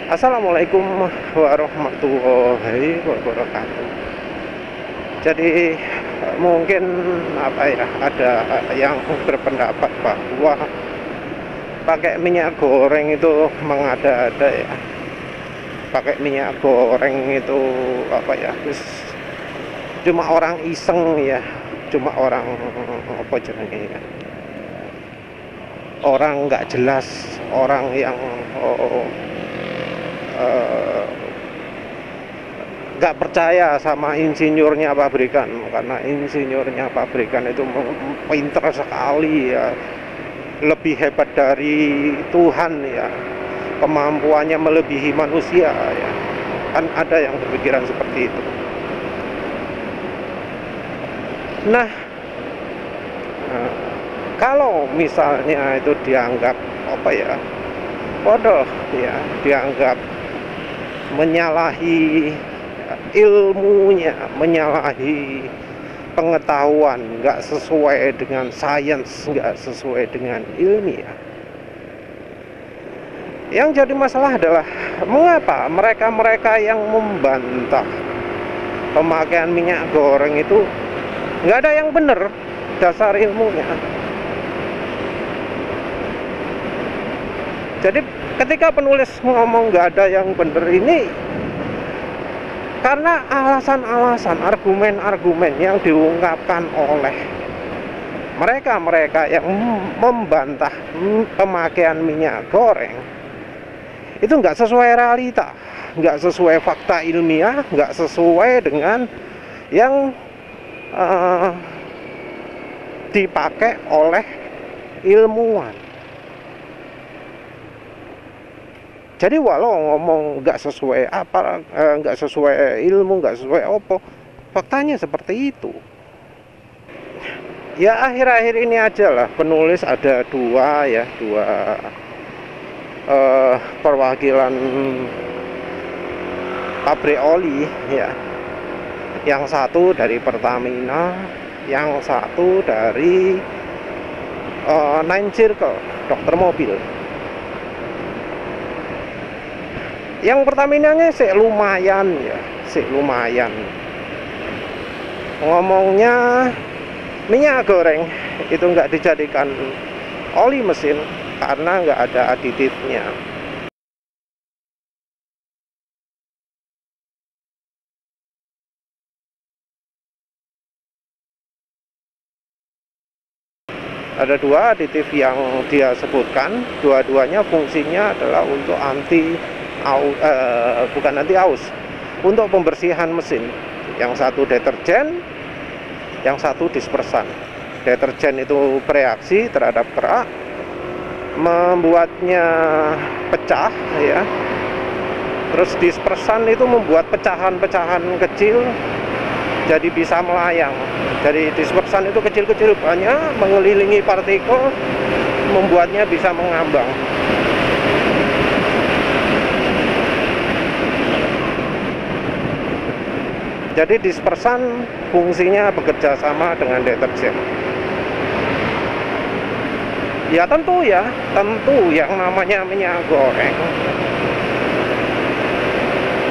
Assalamualaikum warahmatullahi wabarakatuh. Jadi mungkin ada yang berpendapat bahwa pakai minyak goreng itu mengada-ada ya. Pakai minyak goreng itu cuma orang iseng ya, cuma orang jenenge ya. Orang nggak jelas, orang yang nggak percaya sama insinyurnya pabrikan, karena insinyurnya pabrikan itu pinter sekali ya, lebih hebat dari Tuhan ya, kemampuannya melebihi manusia ya. Kan ada yang berpikiran seperti itu. Nah, kalau misalnya itu dianggap bodoh ya, dianggap menyalahi ilmunya, menyalahi pengetahuan, nggak sesuai dengan sains, nggak sesuai dengan ilmiah. Yang jadi masalah adalah mengapa mereka-mereka yang membantah pemakaian minyak goreng itu nggak ada yang benar dasar ilmunya. Jadi ketika penulis ngomong nggak ada yang benar ini karena alasan-alasan, argumen-argumen yang diungkapkan oleh mereka-mereka yang membantah pemakaian minyak goreng itu nggak sesuai realita, nggak sesuai fakta ilmiah, nggak sesuai dengan yang dipakai oleh ilmuwan. Jadi walau ngomong nggak sesuai nggak sesuai ilmu, nggak sesuai opo, faktanya seperti itu. Ya akhir-akhir ini aja lah penulis ada dua perwakilan pabrik oli ya. Yang satu dari Pertamina, yang satu dari Nine Circle, dokter mobil. Yang Pertaminanya sih lumayan ya, lumayan. Ngomongnya minyak goreng itu nggak dijadikan oli mesin karena nggak ada aditifnya. Ada dua aditif yang dia sebutkan, dua-duanya fungsinya adalah untuk bukan anti aus, untuk pembersihan mesin. Yang satu deterjen, yang satu dispersan. Deterjen itu bereaksi terhadap kerak, membuatnya pecah ya. Terus dispersan itu membuat pecahan-pecahan kecil jadi bisa melayang. Jadi dispersan itu kecil-kecil banyak, mengelilingi partikel, membuatnya bisa mengambang. Jadi dispersan fungsinya bekerja sama dengan deterjen. Ya tentu yang namanya minyak goreng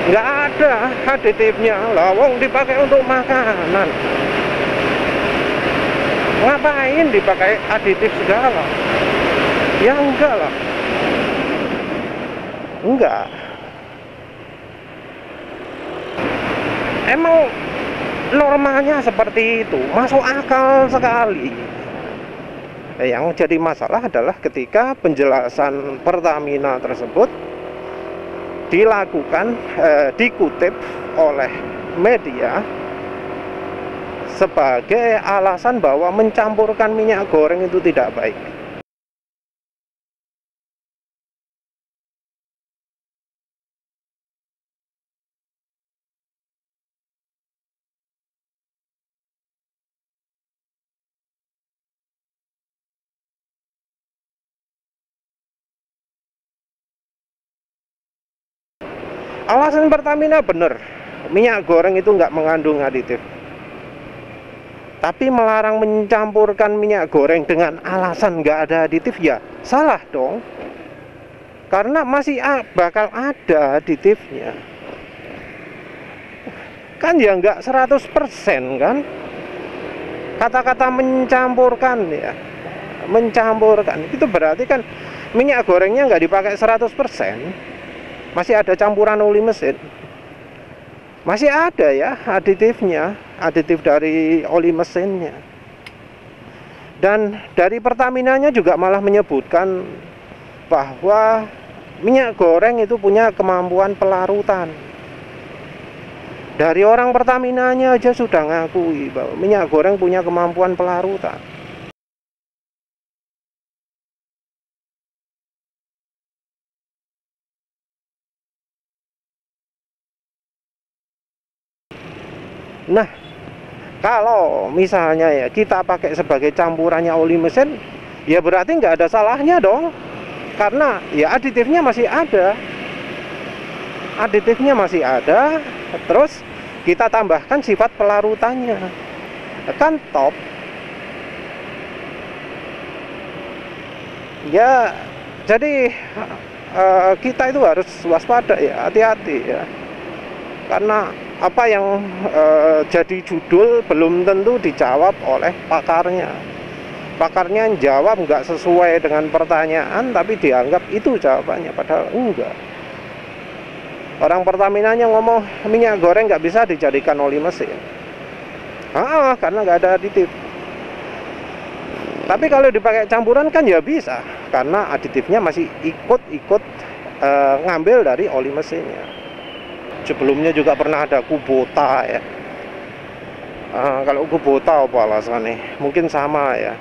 nggak ada aditifnya lah, wong dipakai untuk makanan. Ngapain dipakai aditif segala? Ya enggak lah, enggak. Emang normalnya seperti itu, masuk akal sekali. Yang jadi masalah adalah ketika penjelasan Pertamina tersebut dilakukan, dikutip oleh media sebagai alasan bahwa mencampurkan minyak goreng itu tidak baik. Alasan Pertamina benar, minyak goreng itu nggak mengandung aditif. Tapi melarang mencampurkan minyak goreng dengan alasan nggak ada aditif, ya salah dong. karena masih bakal ada aditifnya. Kan ya nggak 100% kan, kata-kata mencampurkan ya, mencampurkan itu berarti kan minyak gorengnya nggak dipakai 100%, masih ada campuran oli mesin, masih ada ya aditifnya, aditif dari oli mesinnya. Dan dari Pertamina-nya juga malah menyebutkan bahwa minyak goreng itu punya kemampuan pelarutan. Dari orang Pertamina-nya aja sudah ngakui bahwa minyak goreng punya kemampuan pelarutan. Nah, kalau misalnya ya kita pakai sebagai campurannya oli mesin, ya berarti nggak ada salahnya dong. Karena ya aditifnya masih ada. Aditifnya masih ada, terus kita tambahkan sifat pelarutannya. Kan top. Ya, jadi kita itu harus waspada ya, hati-hati ya. Karena apa yang jadi judul belum tentu dijawab oleh pakarnya. Pakarnya yang jawab nggak sesuai dengan pertanyaan, tapi dianggap itu jawabannya, padahal enggak. Orang Pertamina-nya ngomong minyak goreng nggak bisa dijadikan oli mesin. Karena nggak ada aditif. Tapi kalau dipakai campuran kan ya bisa, karena aditifnya masih ikut ngambil dari oli mesinnya. Sebelumnya juga pernah ada Kubota ya. Kalau Kubota apa alasannya? Mungkin sama ya.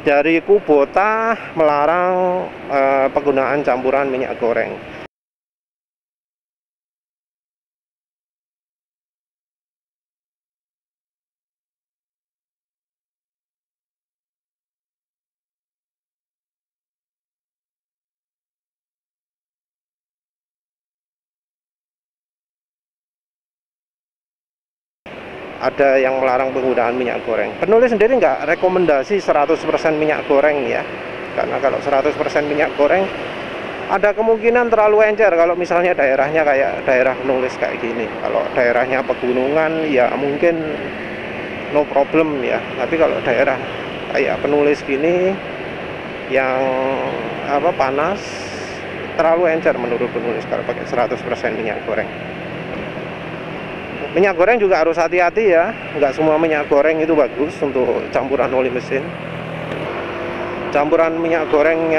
Dari Kubota melarang penggunaan campuran minyak goreng. Ada yang melarang penggunaan minyak goreng. Penulis sendiri nggak rekomendasi 100% minyak goreng ya. Karena kalau 100% minyak goreng ada kemungkinan terlalu encer kalau misalnya daerahnya kayak daerah penulis kayak gini. Kalau daerahnya pegunungan ya mungkin no problem ya. Tapi kalau daerah kayak penulis gini yang panas, terlalu encer menurut penulis kalau pakai 100% minyak goreng. Minyak goreng juga harus hati-hati ya, nggak semua minyak goreng itu bagus untuk campuran oli mesin. Campuran minyak goreng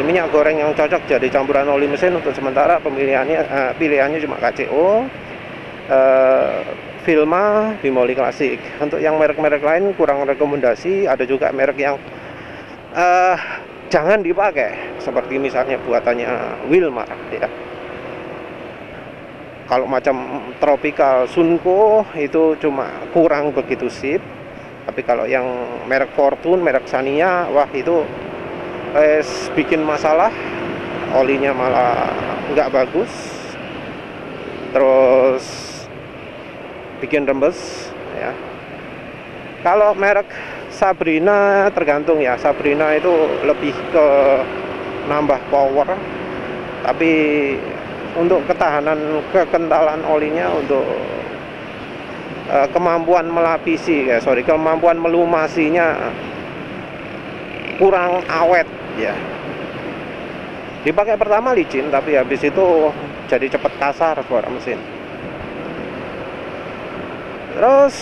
minyak goreng yang cocok jadi campuran oli mesin untuk sementara pilihannya cuma KCO, Vilma, Bimoli Klasik. Untuk yang merek-merek lain kurang rekomendasi. Ada juga merek yang jangan dipakai, seperti misalnya buatannya Wilmar ya. Kalau macam Tropical Sunco itu cuma kurang begitu sip. Tapi kalau yang merek Fortune, merek Xania, wah itu bikin masalah. Olinya malah nggak bagus. Terus bikin rembes ya. Kalau merek Sabrina tergantung ya. Sabrina itu lebih ke nambah power. Tapi untuk kekentalan olinya, untuk kemampuan kemampuan melumasinya kurang awet ya. Dipakai pertama licin, tapi habis itu jadi cepat kasar suara mesin. Terus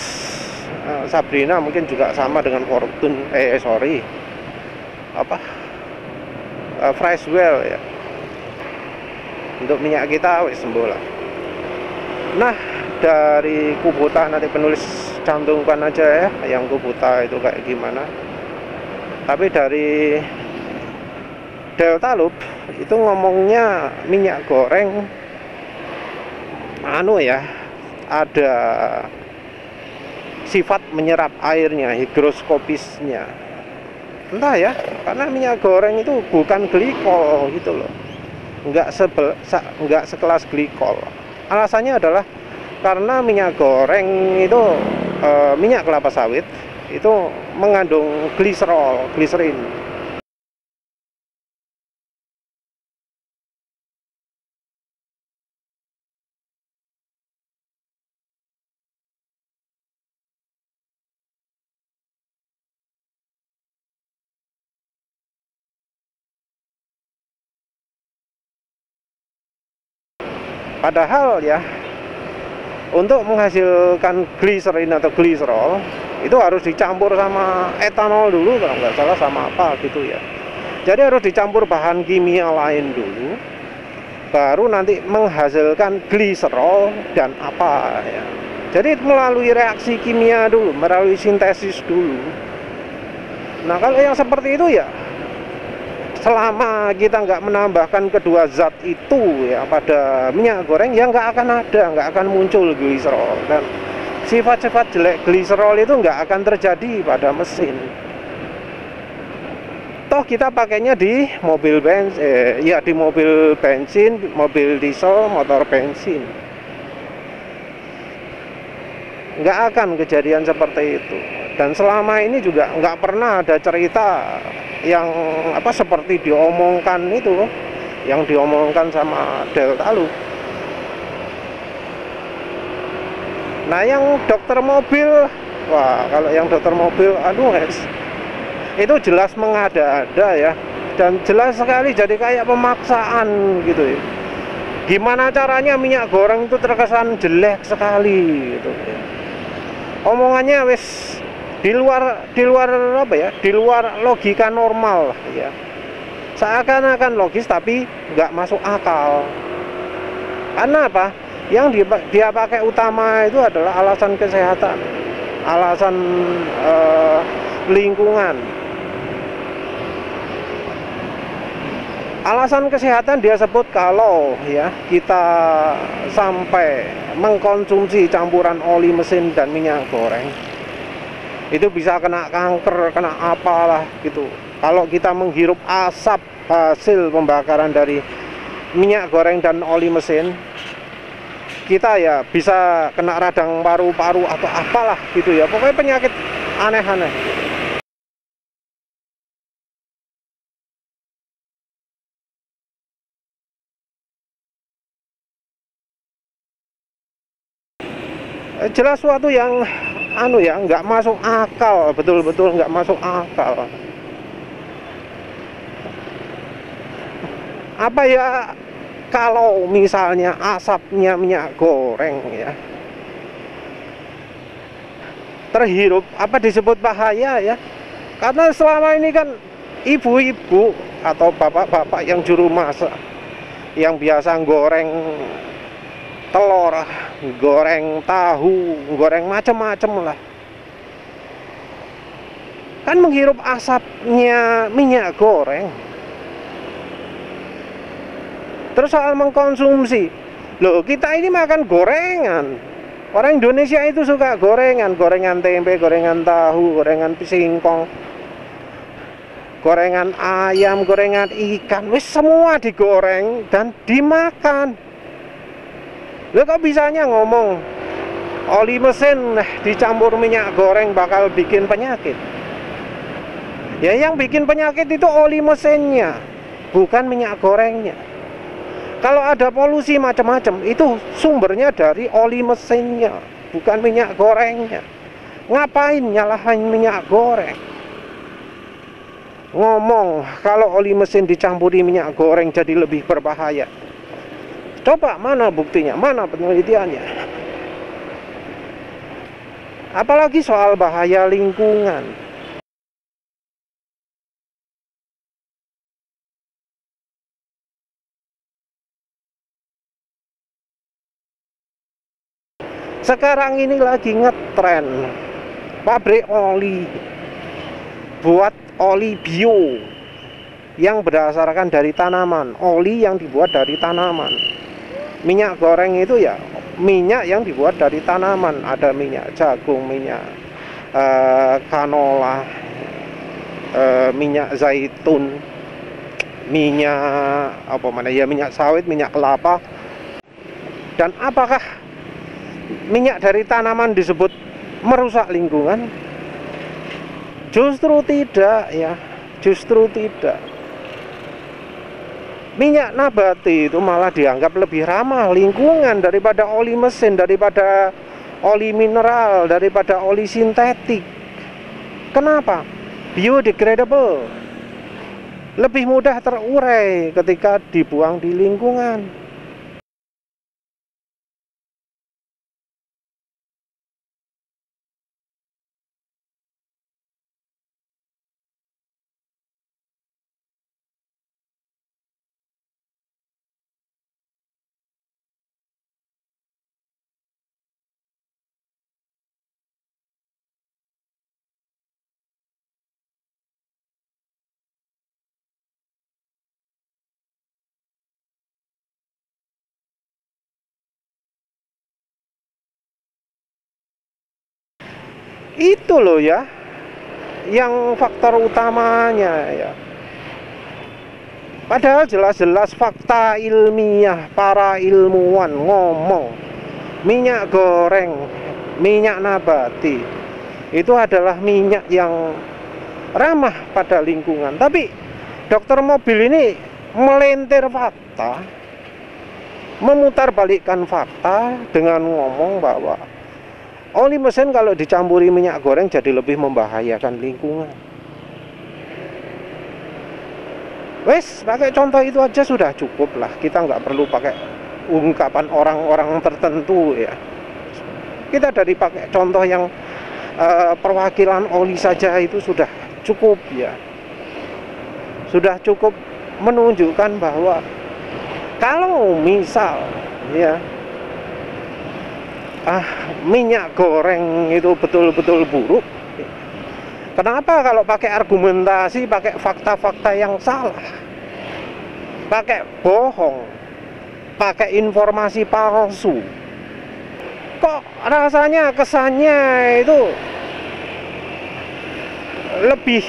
Sabrina mungkin juga sama dengan Fortune, Freshwell ya. Untuk minyak kita wis sembuh lah. Nah, dari Kubota nanti penulis cantumkan aja ya yang Kubota itu kayak gimana. Tapi dari Delta Loop itu ngomongnya minyak goreng ada sifat menyerap airnya, higroskopisnya. Entah ya, karena minyak goreng itu bukan glikol gitu loh. Enggak sekelas glikol. Alasannya adalah karena minyak goreng itu minyak kelapa sawit itu mengandung gliserin. Padahal ya, untuk menghasilkan gliserin atau gliserol itu harus dicampur sama etanol dulu, kalau nggak salah, sama apa gitu ya. Jadi harus dicampur bahan kimia lain dulu, baru nanti menghasilkan gliserol dan apa ya. Jadi melalui reaksi kimia dulu, melalui sintesis dulu. Nah kalau yang seperti itu ya, selama kita nggak menambahkan kedua zat itu ya pada minyak goreng, ya nggak akan muncul gliserol, dan sifat-sifat jelek gliserol itu nggak akan terjadi pada mesin. Toh kita pakainya di mobil bensin, ya di mobil bensin, mobil diesel, motor bensin. Nggak akan kejadian seperti itu. Dan selama ini juga nggak pernah ada cerita yang apa seperti diomongkan itu, yang diomongkan sama Delta Lu. Nah yang dokter mobil, wah kalau yang dokter mobil, aduh itu jelas mengada-ada ya, dan jelas sekali jadi kayak pemaksaan gitu ya. Gimana caranya minyak goreng itu terkesan jelek sekali gitu ya. Omongannya wis di luar apa ya, di luar logika normal ya, seakan-akan logis tapi nggak masuk akal. Karena apa? Yang dia pakai utama itu adalah alasan kesehatan, alasan lingkungan. Alasan kesehatan dia sebut kalau ya kita sampai mengkonsumsi campuran oli mesin dan minyak goreng, itu bisa kena kanker, kena apalah gitu. Kalau kita menghirup asap hasil pembakaran dari minyak goreng dan oli mesin, kita ya bisa kena radang paru-paru atau apalah gitu ya. Pokoknya penyakit aneh-aneh. Jelas suatu yang ya nggak masuk akal, betul-betul nggak masuk akal. Apa ya kalau misalnya asapnya minyak goreng ya terhirup, apa disebut bahaya ya? Karena selama ini kan ibu-ibu atau bapak-bapak yang juru masak, yang biasa goreng telur, goreng tahu, goreng macam-macam lah, kan menghirup asapnya minyak goreng. Terus soal mengkonsumsi, loh kita ini makan gorengan. Orang Indonesia itu suka gorengan, gorengan tempe, gorengan tahu, gorengan singkong, gorengan ayam, gorengan ikan, wis semua digoreng dan dimakan. Loh kok bisanya ngomong oli mesin dicampur minyak goreng bakal bikin penyakit? Ya yang bikin penyakit itu oli mesinnya, bukan minyak gorengnya. Kalau ada polusi macam-macam, itu sumbernya dari oli mesinnya, bukan minyak gorengnya. Ngapain nyalahin minyak goreng? Ngomong kalau oli mesin dicampuri minyak goreng jadi lebih berbahaya. Coba mana buktinya, mana penelitiannya? Apalagi soal bahaya lingkungan. Sekarang ini lagi ngetren pabrik oli buat oli bio yang berdasarkan dari tanaman, oli yang dibuat dari tanaman. Minyak goreng itu ya minyak yang dibuat dari tanaman, ada minyak jagung, minyak canola, minyak zaitun, minyak apa mana ya, minyak sawit, minyak kelapa. Dan apakah minyak dari tanaman disebut merusak lingkungan? Justru tidak ya, justru tidak. Minyak nabati itu malah dianggap lebih ramah lingkungan daripada oli mesin, daripada oli mineral, daripada oli sintetik. Kenapa? Biodegradable, lebih mudah terurai ketika dibuang di lingkungan. Itu loh ya yang faktor utamanya ya. Padahal jelas-jelas fakta ilmiah, para ilmuwan ngomong minyak goreng, minyak nabati itu adalah minyak yang ramah pada lingkungan. Tapi dokter mobil ini melentir fakta, memutarbalikkan fakta dengan ngomong bahwa oli mesin kalau dicampuri minyak goreng jadi lebih membahayakan lingkungan. Wes, pakai contoh itu aja sudah cukup lah. Kita nggak perlu pakai ungkapan orang-orang tertentu ya. Kita dari pakai contoh yang perwakilan oli saja itu sudah cukup ya. Sudah cukup menunjukkan bahwa kalau misal ya minyak goreng itu betul-betul buruk, kenapa kalau pakai argumentasi, pakai fakta-fakta yang salah, pakai bohong, pakai informasi palsu, kok rasanya kesannya itu lebih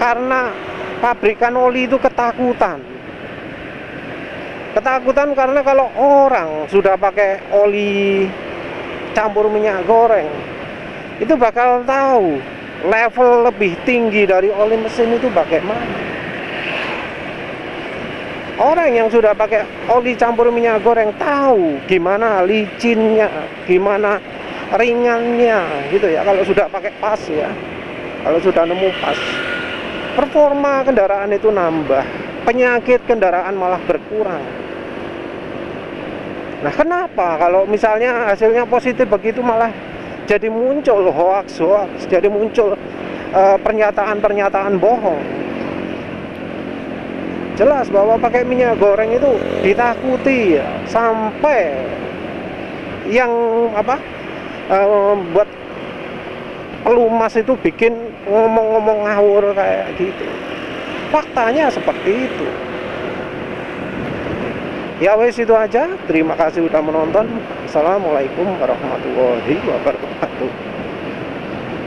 karena pabrikan oli itu ketakutan karena kalau orang sudah pakai oli campur minyak goreng itu bakal tahu level lebih tinggi dari oli mesin itu bagaimana. Orang yang sudah pakai oli campur minyak goreng tahu gimana licinnya, gimana ringannya gitu ya. Kalau sudah pakai pas ya, kalau sudah nemu pas, performa kendaraan itu nambah, penyakit kendaraan malah berkurang. Nah, kenapa kalau misalnya hasilnya positif begitu malah jadi muncul hoax, jadi muncul pernyataan-pernyataan bohong. Jelas bahwa pakai minyak goreng itu ditakuti ya, sampai yang buat pelumas itu bikin ngomong-ngomong ngawur kayak gitu. Faktanya seperti itu. Ya wes, itu aja. Terima kasih sudah menonton. Assalamualaikum warahmatullahi wabarakatuh.